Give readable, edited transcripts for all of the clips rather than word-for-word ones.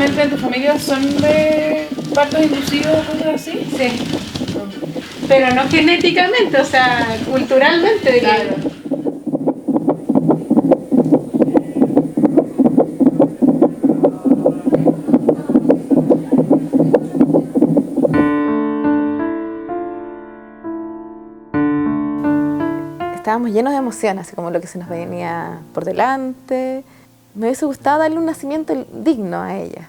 ¿Generalmente en tu familia son de partos inducidos o cosas así? Sí, pero no genéticamente, o sea, culturalmente. Claro. Estábamos llenos de emociones, así como lo que se nos venía por delante. Me hubiese gustado darle un nacimiento digno a ella.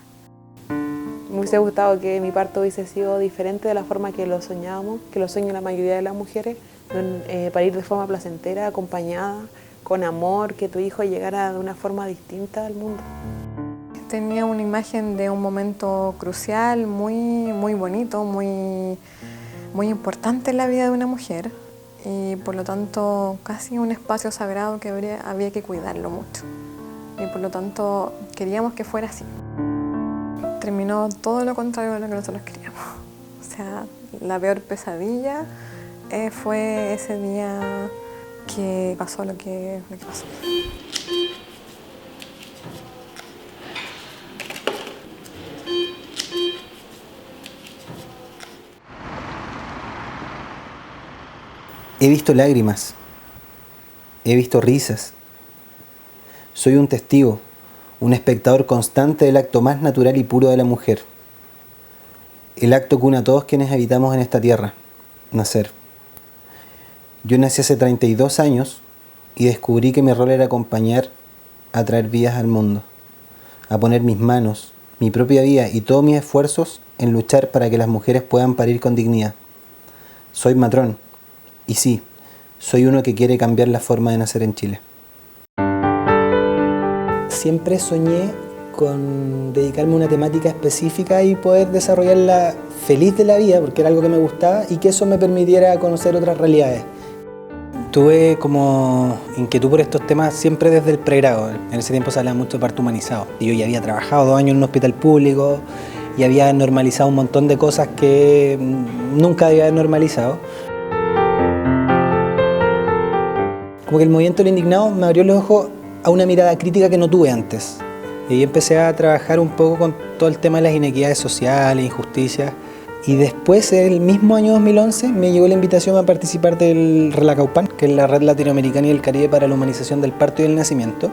Me hubiese gustado que mi parto hubiese sido diferente de la forma que lo soñábamos, que lo sueña la mayoría de las mujeres, parir de forma placentera, acompañada, con amor, que tu hijo llegara de una forma distinta al mundo. Tenía una imagen de un momento crucial, muy bonito, muy importante en la vida de una mujer y por lo tanto casi un espacio sagrado que había que cuidarlo mucho y por lo tanto queríamos que fuera así. Terminó todo lo contrario de lo que nosotros queríamos. O sea, la peor pesadilla fue ese día que pasó lo que pasó. He visto lágrimas, he visto risas. Soy un testigo, un espectador constante del acto más natural y puro de la mujer. El acto que une a todos quienes habitamos en esta tierra, nacer. Yo nací hace 32 años y descubrí que mi rol era acompañar a traer vidas al mundo, a poner mis manos, mi propia vida y todos mis esfuerzos en luchar para que las mujeres puedan parir con dignidad. Soy matrón. Y sí, soy uno que quiere cambiar la forma de nacer en Chile. Siempre soñé con dedicarme a una temática específica y poder desarrollarla feliz de la vida, porque era algo que me gustaba, y que eso me permitiera conocer otras realidades. Tuve como inquietud por estos temas siempre desde el pregrado. En ese tiempo se hablaba mucho de parto humanizado. Y yo ya había trabajado 2 años en un hospital público y había normalizado un montón de cosas que nunca había normalizado. Como que el movimiento del indignado me abrió los ojos a una mirada crítica que no tuve antes. Y ahí empecé a trabajar un poco con todo el tema de las inequidades sociales, injusticias. Y después, el mismo año 2011, me llegó la invitación a participar del RELACAUPAN, que es la Red Latinoamericana y el Caribe para la Humanización del Parto y el Nacimiento.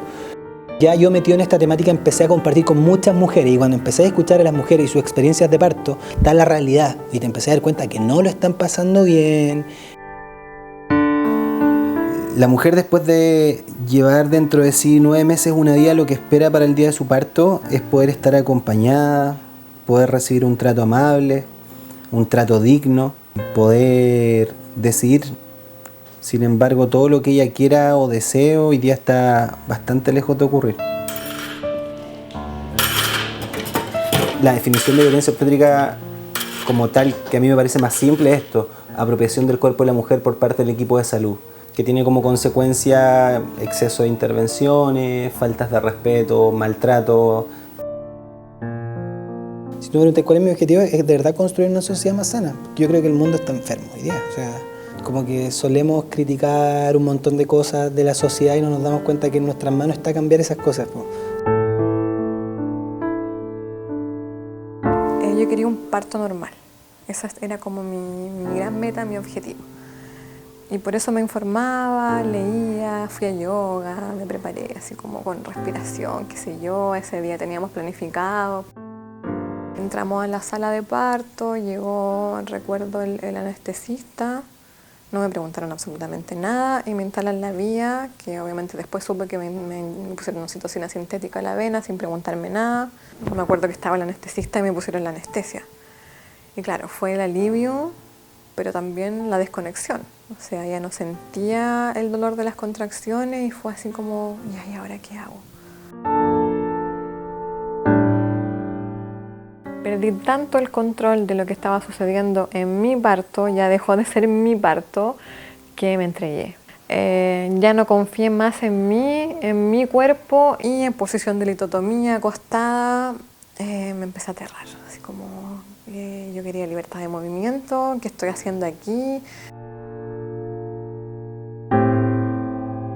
Ya yo metido en esta temática empecé a compartir con muchas mujeres y cuando empecé a escuchar a las mujeres y sus experiencias de parto, está la realidad y te empecé a dar cuenta que no lo están pasando bien. La mujer, después de llevar dentro de sí 9 meses una vida, lo que espera para el día de su parto es poder estar acompañada, poder recibir un trato amable, un trato digno, poder decidir. Sin embargo, todo lo que ella quiera o desee hoy día está bastante lejos de ocurrir. La definición de violencia obstétrica como tal, que a mí me parece más simple, es esto: apropiación del cuerpo de la mujer por parte del equipo de salud, que tiene como consecuencia exceso de intervenciones, faltas de respeto, maltrato. Si tú me preguntas cuál es mi objetivo, es de verdad construir una sociedad más sana. Yo creo que el mundo está enfermo hoy día. O sea, como que solemos criticar un montón de cosas de la sociedad y no nos damos cuenta que en nuestras manos está cambiar esas cosas. Yo quería un parto normal. Esa era como mi gran meta, mi objetivo. Y por eso me informaba, leía, fui a yoga, me preparé así como con respiración, qué sé yo. Ese día teníamos planificado. Entramos a la sala de parto, llegó, recuerdo, el anestesista. No me preguntaron absolutamente nada y me instalan la vía, que obviamente después supe que me pusieron oxitocina sintética a la vena sin preguntarme nada. Me acuerdo que estaba el anestesista y me pusieron la anestesia. Y claro, fue el alivio, pero también la desconexión. O sea, ya no sentía el dolor de las contracciones y fue así como, ¿y ahora qué hago? Perdí tanto el control de lo que estaba sucediendo en mi parto, ya dejó de ser mi parto, que me entregué. Ya no confié más en mi cuerpo y en posición de litotomía, acostada, me empecé a aterrar. Así como, yo quería libertad de movimiento, ¿qué estoy haciendo aquí?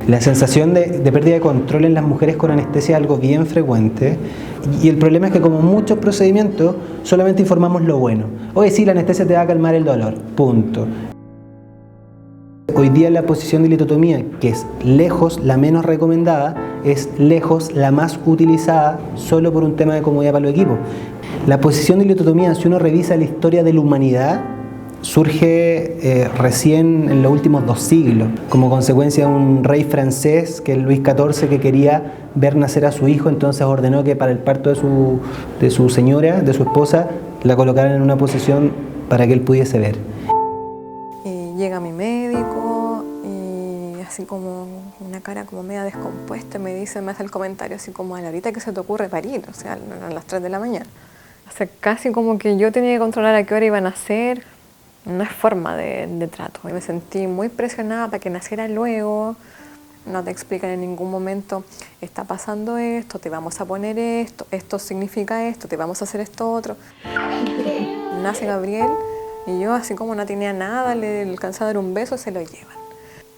La sensación de pérdida de control en las mujeres con anestesia es algo bien frecuente y el problema es que como muchos procedimientos solamente informamos lo bueno. Oye, sí, la anestesia te va a calmar el dolor, punto. Hoy día la posición de litotomía, que es lejos la menos recomendada, es lejos la más utilizada solo por un tema de comodidad para los equipos. La posición de litotomía, si uno revisa la historia de la humanidad, surge recién en los últimos 2 siglos, como consecuencia de un rey francés, que es Luis XIV, que quería ver nacer a su hijo, entonces ordenó que para el parto de su señora, de su esposa, la colocaran en una posición para que él pudiese ver. Y llega mi médico y así como una cara como media descompuesta me hace el comentario así como: a la horita que se te ocurre parir, o sea, a las 3 de la mañana. O sea, casi como que yo tenía que controlar a qué hora iban a nacer. No es forma de trato. Y me sentí muy presionada para que naciera luego. No te explican en ningún momento: está pasando esto, te vamos a poner esto, esto significa esto, te vamos a hacer esto otro. Nace Gabriel y yo, así como no tenía nada, le alcanzaba a dar un beso, se lo llevan.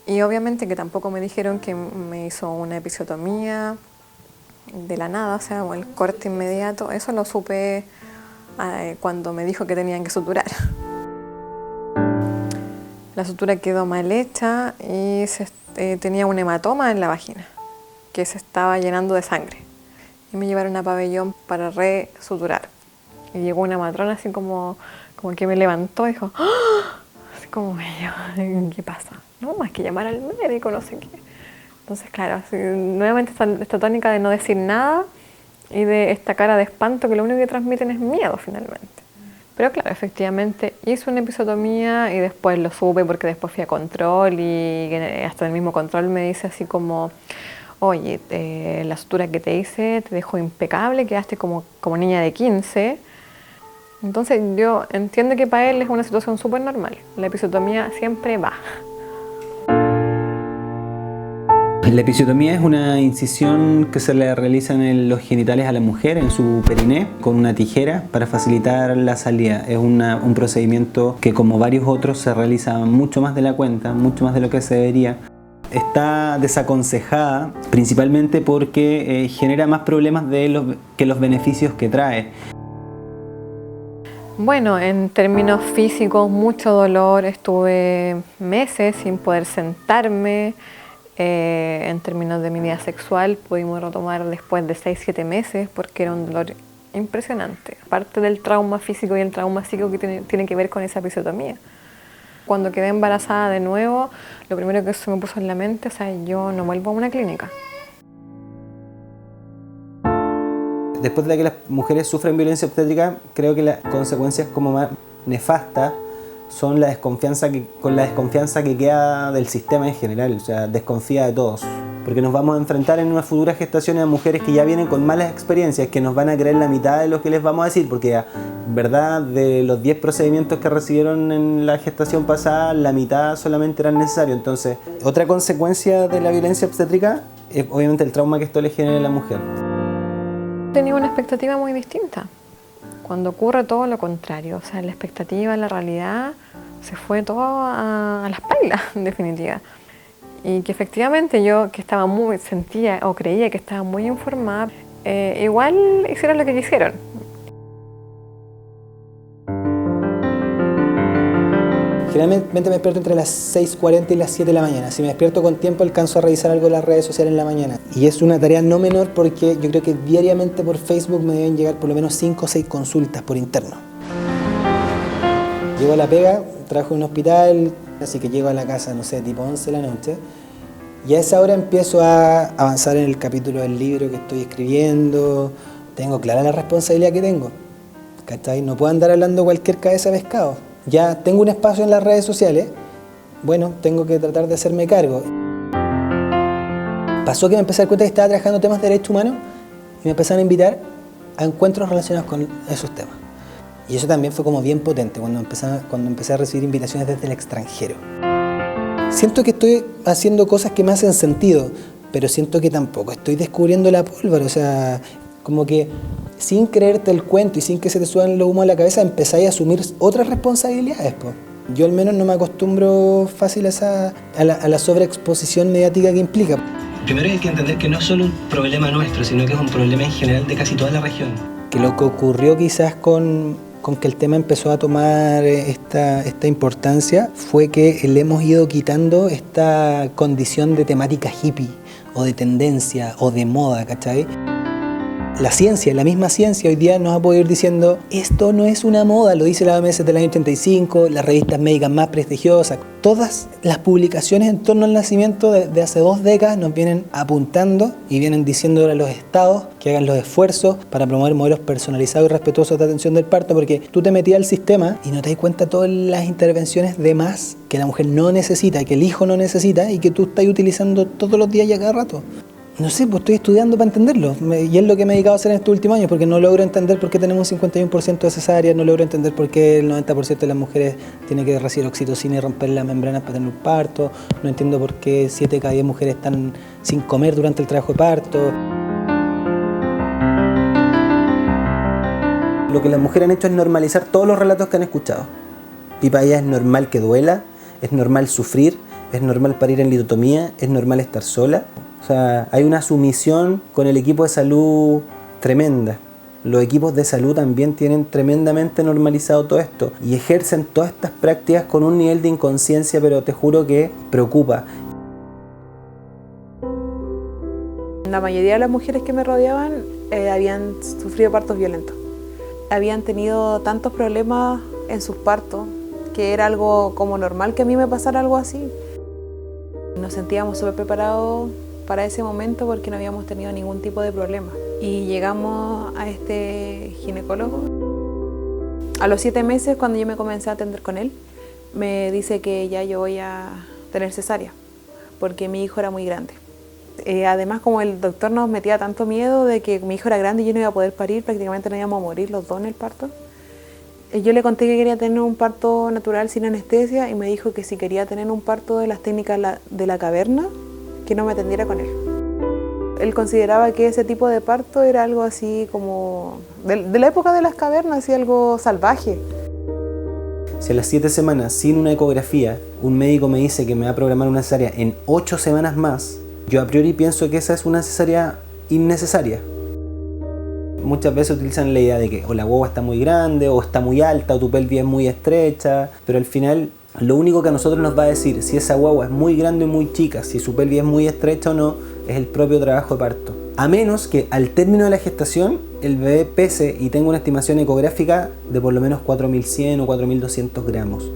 Y obviamente que tampoco me dijeron que me hizo una episiotomía de la nada, o sea, el corte inmediato. Eso lo supe cuando me dijo que tenían que suturar. La sutura quedó mal hecha y tenía un hematoma en la vagina que se estaba llenando de sangre. Y me llevaron a pabellón para resuturar. Y llegó una matrona así como que me levantó y dijo: ¡ah! Así como yo, ¿qué pasa? No, más que llamar al médico, no sé qué. Entonces, claro, así, nuevamente esta tónica de no decir nada y de esta cara de espanto que lo único que transmiten es miedo finalmente. Pero claro, efectivamente hice una episiotomía y después lo supe porque después fui a control y hasta el mismo control me dice así como: oye, la sutura que te hice te dejó impecable, quedaste como niña de 15. Entonces yo entiendo que para él es una situación súper normal. La episiotomía siempre va. La episiotomía es una incisión que se le realiza en los genitales a la mujer, en su periné, con una tijera para facilitar la salida. Es un procedimiento que, como varios otros, se realiza mucho más de la cuenta, mucho más de lo que se debería. Está desaconsejada principalmente porque genera más problemas que los beneficios que trae. Bueno, en términos físicos, mucho dolor. Estuve meses sin poder sentarme. En términos de mi vida sexual, pudimos retomar después de 6-7 meses porque era un dolor impresionante. Aparte del trauma físico y el trauma psíquico que tiene que ver con esa episiotomía. Cuando quedé embarazada de nuevo, lo primero que se me puso en la mente, o sea, yo no vuelvo a una clínica. Después de que las mujeres sufren violencia obstétrica, creo que las consecuencias como más nefastas son con la desconfianza que queda del sistema en general, o sea, desconfía de todos. Porque nos vamos a enfrentar en una futura gestación a mujeres que ya vienen con malas experiencias, que nos van a creer la mitad de lo que les vamos a decir, porque en verdad de los 10 procedimientos que recibieron en la gestación pasada, la mitad solamente eran necesarios. Entonces, otra consecuencia de la violencia obstétrica es obviamente el trauma que esto le genera a la mujer. Tenía una expectativa muy distinta. Cuando ocurre todo lo contrario, o sea, la expectativa, la realidad, se fue todo a las pailas, en definitiva. Y que efectivamente yo, que sentía o creía que estaba muy informada, igual hicieron lo que quisieron. Generalmente me despierto entre las 6:40 y las 7 de la mañana. Si me despierto con tiempo, alcanzo a revisar algo en las redes sociales en la mañana. Y es una tarea no menor porque yo creo que diariamente por Facebook me deben llegar por lo menos 5 o 6 consultas por interno. Llego a la pega, trabajo en un hospital, así que llego a la casa, no sé, tipo 11 de la noche. Y a esa hora empiezo a avanzar en el capítulo del libro que estoy escribiendo. Tengo clara la responsabilidad que tengo, ¿cachai? No puedo andar hablando cualquier cabeza de pescado. Ya tengo un espacio en las redes sociales, bueno, tengo que tratar de hacerme cargo. Pasó que me empecé a dar cuenta que estaba trabajando temas de derechos humanos y me empezaron a invitar a encuentros relacionados con esos temas. Y eso también fue como bien potente cuando empecé a recibir invitaciones desde el extranjero. Siento que estoy haciendo cosas que me hacen sentido, pero siento que tampoco estoy descubriendo la pólvora, o sea, como que sin creerte el cuento y sin que se te suban los humos a la cabeza, empezáis a asumir otras responsabilidades, po. Yo al menos no me acostumbro fácil a la sobreexposición mediática que implica. Primero hay que entender que no es solo un problema nuestro, sino que es un problema en general de casi toda la región. Que lo que ocurrió quizás con que el tema empezó a tomar esta importancia fue que le hemos ido quitando esta condición de temática hippie o de tendencia o de moda, ¿cachai? La ciencia, la misma ciencia hoy día nos ha podido ir diciendo esto no es una moda, lo dice la OMS del año 85, las revistas médicas más prestigiosas. Todas las publicaciones en torno al nacimiento de hace 2 décadas nos vienen apuntando y vienen diciéndole a los estados que hagan los esfuerzos para promover modelos personalizados y respetuosos de atención del parto, porque tú te metías al sistema y no te das cuenta de todas las intervenciones de más que la mujer no necesita, que el hijo no necesita y que tú estás utilizando todos los días y a cada rato. No sé, pues estoy estudiando para entenderlo y es lo que me he dedicado a hacer en estos últimos años, porque no logro entender por qué tenemos un 51% de cesáreas, no logro entender por qué el 90% de las mujeres tiene que recibir oxitocina y romper las membranas para tener un parto, no entiendo por qué 7 de cada 10 mujeres están sin comer durante el trabajo de parto. Lo que las mujeres han hecho es normalizar todos los relatos que han escuchado. Y para ellas es normal que duela, es normal sufrir, es normal parir en litotomía, es normal estar sola. O sea, hay una sumisión con el equipo de salud tremenda. Los equipos de salud también tienen tremendamente normalizado todo esto y ejercen todas estas prácticas con un nivel de inconsciencia, pero te juro que preocupa. La mayoría de las mujeres que me rodeaban habían sufrido partos violentos. Habían tenido tantos problemas en sus partos que era algo como normal que a mí me pasara algo así. Nos sentíamos súper preparados para ese momento porque no habíamos tenido ningún tipo de problema. Y llegamos a este ginecólogo. A los 7 meses, cuando yo me comencé a atender con él, me dice que ya yo voy a tener cesárea, porque mi hijo era muy grande. Además, como el doctor nos metía tanto miedo de que mi hijo era grande y yo no iba a poder parir, prácticamente nos íbamos a morir los dos en el parto. Yo le conté que quería tener un parto natural sin anestesia y me dijo que si quería tener un parto de las técnicas de la caverna, que no me atendiera con él. Él consideraba que ese tipo de parto era algo así como de la época de las cavernas, así algo salvaje. Si a las 7 semanas sin una ecografía un médico me dice que me va a programar una cesárea en 8 semanas más, yo a priori pienso que esa es una cesárea innecesaria. Muchas veces utilizan la idea de que o la guagua está muy grande, o está muy alta, o tu pelvis es muy estrecha, pero al final lo único que a nosotros nos va a decir si esa guagua es muy grande o muy chica, si su pelvis es muy estrecha o no, es el propio trabajo de parto. A menos que al término de la gestación el bebé pese y tenga una estimación ecográfica de por lo menos 4.100 o 4.200 gramos.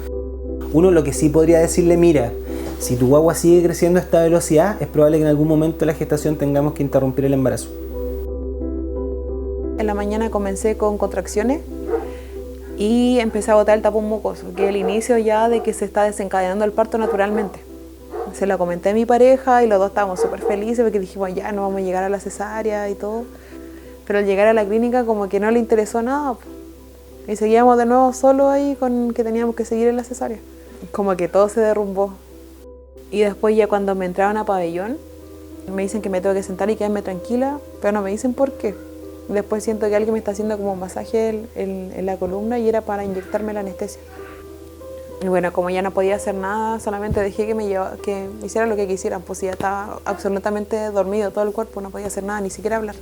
Uno lo que sí podría decirle, mira, si tu guagua sigue creciendo a esta velocidad, es probable que en algún momento de la gestación tengamos que interrumpir el embarazo. En la mañana comencé con contracciones y empecé a botar el tapón mucoso, que es el inicio ya de que se está desencadenando el parto naturalmente. Se lo comenté a mi pareja y los dos estábamos súper felices porque dijimos ya no vamos a llegar a la cesárea y todo. Pero al llegar a la clínica como que no le interesó nada y seguíamos de nuevo solo ahí con que teníamos que seguir en la cesárea. Como que todo se derrumbó. Y después ya cuando me entraron a pabellón me dicen que me tengo que sentar y quedarme tranquila, pero no me dicen por qué. Después siento que alguien me está haciendo como un masaje en la columna y era para inyectarme la anestesia. Y bueno, como ya no podía hacer nada, solamente dejé que me hiciera lo que quisieran, pues ya estaba absolutamente dormido todo el cuerpo, no podía hacer nada, ni siquiera hablar.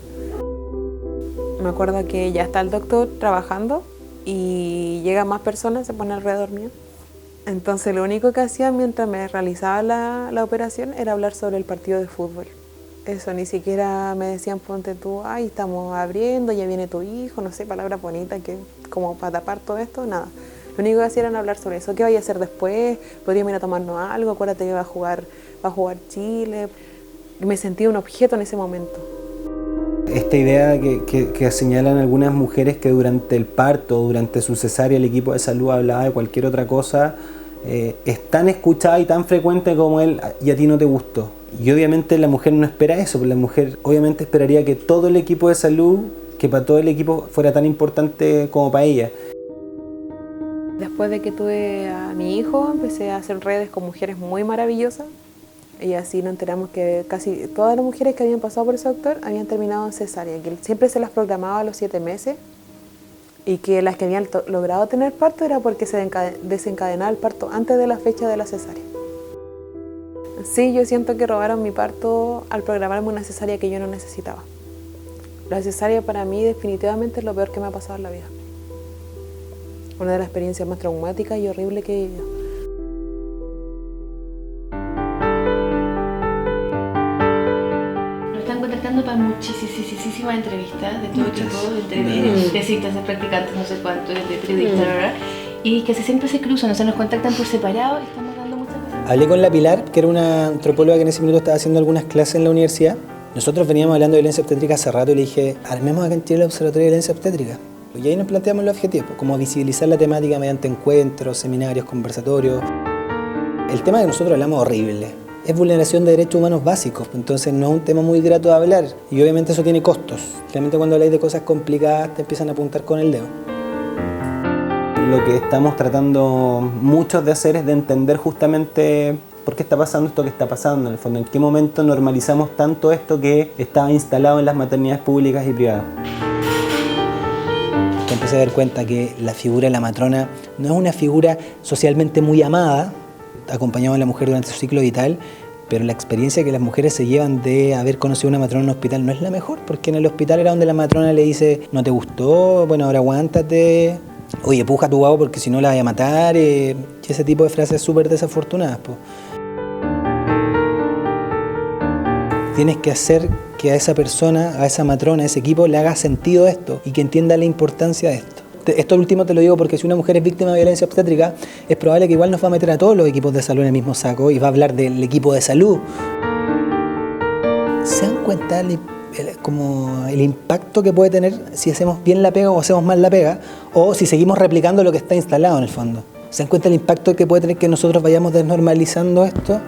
Me acuerdo que ya está el doctor trabajando y llegan más personas, se pone alrededor mío. Entonces lo único que hacía mientras me realizaba la operación era hablar sobre el partido de fútbol. Eso, ni siquiera me decían, ponte tú, ay, estamos abriendo, ya viene tu hijo, no sé, palabras bonitas que como para tapar todo esto, nada. Lo único que hacían era hablar sobre eso, qué vaya a hacer después, podríamos ir a tomarnos algo, acuérdate que va a jugar Chile. Me sentí un objeto en ese momento. Esta idea que señalan algunas mujeres que durante el parto, durante su cesárea, el equipo de salud hablaba de cualquier otra cosa, es tan escuchada y tan frecuente como el y a ti no te gustó. Y obviamente la mujer no espera eso, porque la mujer obviamente esperaría que todo el equipo de salud, que para todo el equipo fuera tan importante como para ella. Después de que tuve a mi hijo, empecé a hacer redes con mujeres muy maravillosas y así nos enteramos que casi todas las mujeres que habían pasado por ese doctor habían terminado en cesárea, que él siempre se las programaba a los 7 meses y que las que habían logrado tener parto era porque se desencadenaba el parto antes de la fecha de la cesárea. Sí, yo siento que robaron mi parto al programarme una cesárea que yo no necesitaba. La cesárea para mí definitivamente es lo peor que me ha pasado en la vida. Una de las experiencias más traumáticas y horribles que he vivido. Nos están contactando para muchísimas entrevistas de todo tipo, de tesistas, de practicantes, no sé cuánto, de periodistas, ¿verdad? Y que siempre se cruzan, o sea, nos contactan por separado y estamos dando muchas veces. Hablé con la Pilar, que era una antropóloga que en ese minuto estaba haciendo algunas clases en la universidad. Nosotros veníamos hablando de violencia obstétrica hace rato y le dije, armemos acá en Chile el Observatorio de Violencia Obstétrica. Y ahí nos planteamos los objetivos, como visibilizar la temática mediante encuentros, seminarios, conversatorios. El tema que nosotros hablamos es horrible. Es vulneración de derechos humanos básicos, entonces no es un tema muy grato de hablar. Y obviamente eso tiene costos. Realmente cuando habláis de cosas complicadas te empiezan a apuntar con el dedo. Lo que estamos tratando muchos de hacer es de entender justamente por qué está pasando esto que está pasando, en el fondo, en qué momento normalizamos tanto esto que estaba instalado en las maternidades públicas y privadas. Empecé a dar cuenta que la figura de la matrona no es una figura socialmente muy amada, acompañamos a la mujer durante su ciclo vital, pero la experiencia que las mujeres se llevan de haber conocido a una matrona en un hospital no es la mejor, porque en el hospital era donde la matrona le dice, no te gustó, bueno, ahora aguántate, oye, puja tu guau porque si no la vaya a matar, y ese tipo de frases súper desafortunadas, po. Tienes que hacer que a esa persona, a esa matrona, a ese equipo le haga sentido esto y que entienda la importancia de esto. Esto último te lo digo porque si una mujer es víctima de violencia obstétrica, es probable que igual nos va a meter a todos los equipos de salud en el mismo saco y va a hablar del equipo de salud. ¿Se dan cuenta como el impacto que puede tener si hacemos bien la pega o hacemos mal la pega, o si seguimos replicando lo que está instalado en el fondo? ¿Se dan cuenta el impacto que puede tener que nosotros vayamos desnormalizando esto?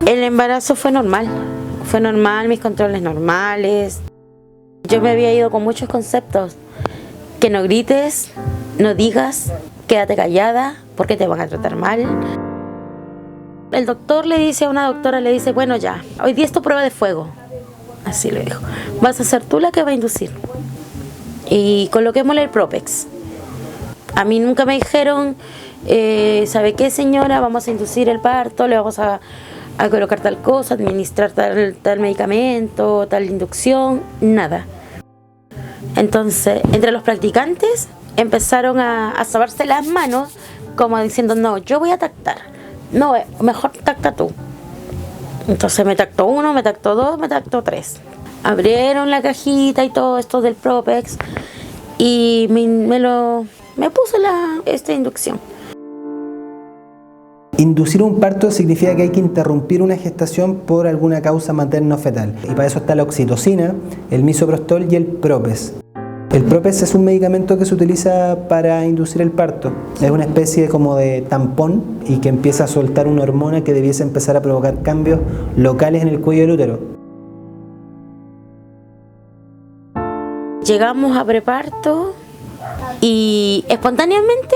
El embarazo fue normal, mis controles normales. Yo me había ido con muchos conceptos, que no grites, no digas, quédate callada porque te van a tratar mal. El doctor le dice a una doctora, le dice, bueno ya, hoy día es tu prueba de fuego, así le dijo, vas a ser tú la que va a inducir y coloquémosle el Propex. A mí nunca me dijeron, ¿sabe qué señora? Vamos a inducir el parto, le vamos a colocar tal cosa, administrar tal medicamento, tal inducción, nada. Entonces, entre los practicantes empezaron a sobarse las manos como diciendo, no, yo voy a tactar, no, mejor tacta tú. Entonces me tactó uno, me tactó dos, me tactó tres. Abrieron la cajita y todo esto del Propex y me puse esta inducción. Inducir un parto significa que hay que interrumpir una gestación por alguna causa materno-fetal. Y para eso está la oxitocina, el misoprostol y el Propes. El Propes es un medicamento que se utiliza para inducir el parto. Es una especie como de tampón y que empieza a soltar una hormona que debiese empezar a provocar cambios locales en el cuello del útero. Llegamos a preparto y espontáneamente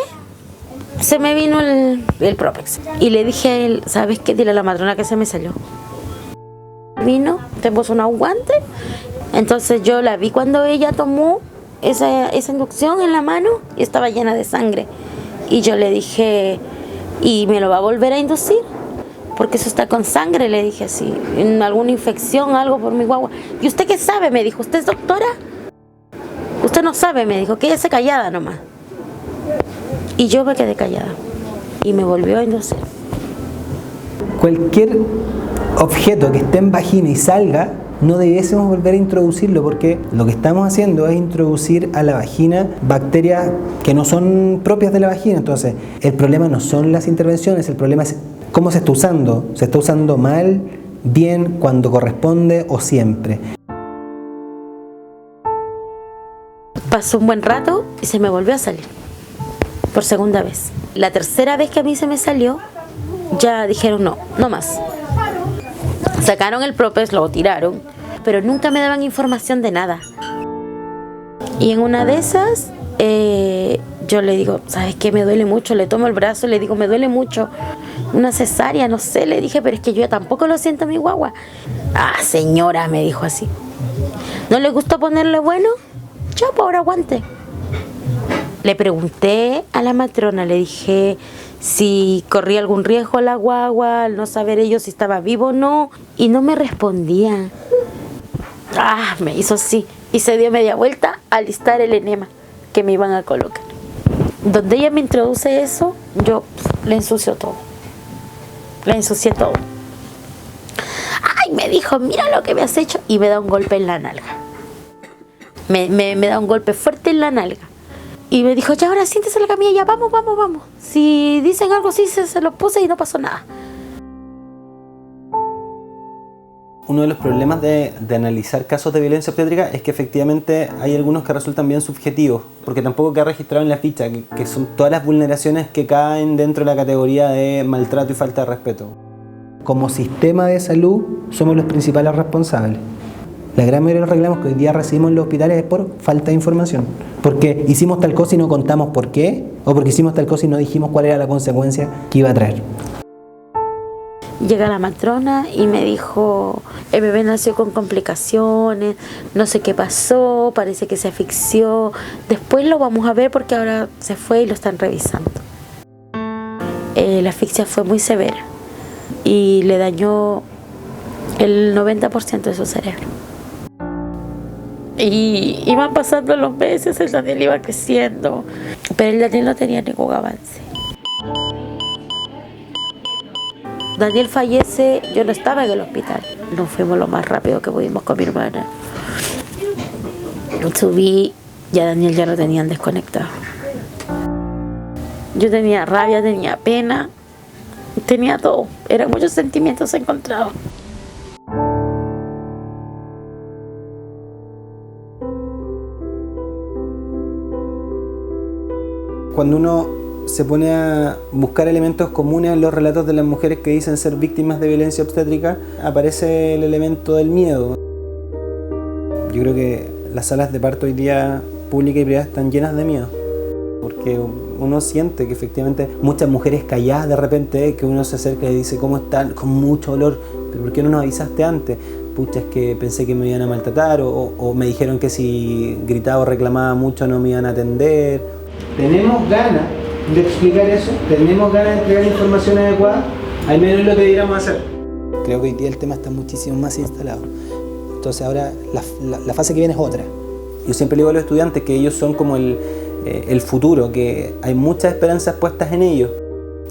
se me vino el Propex. Y le dije a él, ¿sabes qué? Dile a la matrona que se me salió. Vino, te puso unos guantes. Entonces yo la vi cuando ella tomó esa inducción en la mano y estaba llena de sangre. Y yo le dije, ¿y me lo va a volver a inducir? Porque eso está con sangre, le dije así. ¿En alguna infección, algo por mi guagua? ¿Y usted qué sabe? Me dijo, ¿usted es doctora? Usted no sabe, me dijo, quédese callada nomás. Y yo me quedé callada y me volvió a inducir. Cualquier objeto que esté en vagina y salga, no debiésemos volver a introducirlo porque lo que estamos haciendo es introducir a la vagina bacterias que no son propias de la vagina. Entonces, el problema no son las intervenciones, el problema es cómo se está usando. ¿Se está usando mal, bien, cuando corresponde o siempre? Pasó un buen rato y se me volvió a salir. Por segunda vez. La tercera vez que a mí se me salió, ya dijeron no más. Sacaron el Propex, lo tiraron, pero nunca me daban información de nada. Y en una de esas, yo le digo, ¿sabes qué? Me duele mucho. Le tomo el brazo y le digo, me duele mucho. Una cesárea, no sé, le dije, pero es que yo tampoco lo siento, mi guagua. Ah, señora, me dijo así. ¿No le gustó ponerle bueno? Ya, pues ahora aguante. Le pregunté a la matrona, le dije si corría algún riesgo la guagua, al no saber ellos si estaba vivo o no, y no me respondía. Ah, me hizo así, y se dio media vuelta a alistar el enema que me iban a colocar. Donde ella me introduce eso, yo le ensucio todo. Le ensucié todo. Ay, me dijo, mira lo que me has hecho, y me da un golpe en la nalga. Me da un golpe fuerte en la nalga. Y me dijo, ya ahora siéntese en la camilla, ya vamos. Si dicen algo así, se lo puse y no pasó nada. Uno de los problemas de analizar casos de violencia obstétrica es que efectivamente hay algunos que resultan bien subjetivos, porque tampoco queda registrado en la ficha, que son todas las vulneraciones que caen dentro de la categoría de maltrato y falta de respeto. Como sistema de salud somos los principales responsables. La gran mayoría de los reclamos que hoy día recibimos en los hospitales es por falta de información. Porque hicimos tal cosa y no contamos por qué, o porque hicimos tal cosa y no dijimos cuál era la consecuencia que iba a traer. Llega la matrona y me dijo, el bebé nació con complicaciones, no sé qué pasó, parece que se asfixió. Después lo vamos a ver porque ahora se fue y lo están revisando. La asfixia fue muy severa y le dañó el 90% de su cerebro. Y iban pasando los meses, el Daniel iba creciendo, pero el Daniel no tenía ningún avance. Daniel fallece, yo no estaba en el hospital. Nos fuimos lo más rápido que pudimos con mi hermana. Subí, ya Daniel ya lo tenían desconectado. Yo tenía rabia, tenía pena, tenía todo. Eran muchos sentimientos encontrados. Cuando uno se pone a buscar elementos comunes en los relatos de las mujeres que dicen ser víctimas de violencia obstétrica, aparece el elemento del miedo. Yo creo que las salas de parto hoy día públicas y privadas están llenas de miedo, porque uno siente que efectivamente muchas mujeres calladas de repente, que uno se acerca y dice ¿cómo están? Con mucho dolor, pero ¿por qué no nos avisaste antes? Pucha, es que pensé que me iban a maltratar, o me dijeron que si gritaba o reclamaba mucho no me iban a atender. Tenemos ganas de explicar eso, tenemos ganas de entregar información adecuada, al menos es lo que deberíamos hacer. Creo que hoy día el tema está muchísimo más instalado. Entonces ahora la fase que viene es otra. Yo siempre le digo a los estudiantes que ellos son como el futuro, que hay muchas esperanzas puestas en ellos.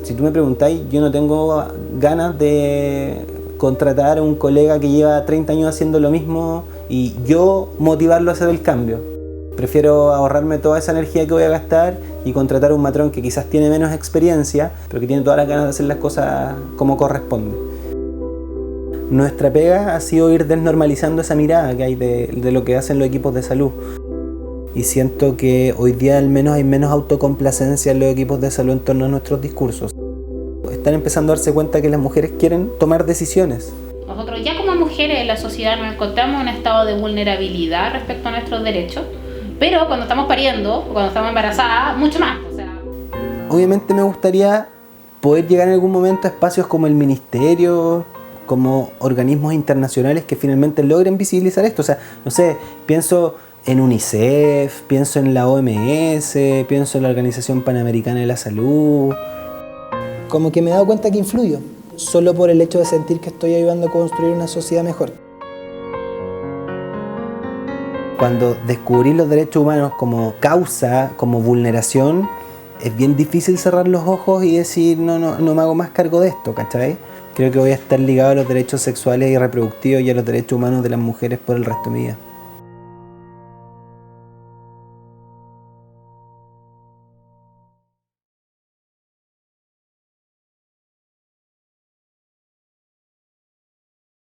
Si tú me preguntáis, yo no tengo ganas de contratar a un colega que lleva 30 años haciendo lo mismo y yo motivarlo a hacer el cambio. Prefiero ahorrarme toda esa energía que voy a gastar y contratar a un matrón que quizás tiene menos experiencia, pero que tiene todas las ganas de hacer las cosas como corresponde. Nuestra pega ha sido ir desnormalizando esa mirada que hay de lo que hacen los equipos de salud. Y siento que hoy día al menos hay menos autocomplacencia en los equipos de salud en torno a nuestros discursos. Están empezando a darse cuenta que las mujeres quieren tomar decisiones. Nosotros ya como mujeres en la sociedad nos encontramos en un estado de vulnerabilidad respecto a nuestros derechos, pero cuando estamos pariendo o cuando estamos embarazadas, mucho más. Obviamente me gustaría poder llegar en algún momento a espacios como el ministerio, como organismos internacionales que finalmente logren visibilizar esto. O sea, no sé, pienso en UNICEF, pienso en la OMS, pienso en la Organización Panamericana de la Salud. Como que me he dado cuenta que influyo, solo por el hecho de sentir que estoy ayudando a construir una sociedad mejor. Cuando descubrí los derechos humanos como causa, como vulneración, es bien difícil cerrar los ojos y decir no me hago más cargo de esto, ¿cachai? Creo que voy a estar ligado a los derechos sexuales y reproductivos y a los derechos humanos de las mujeres por el resto de mi vida.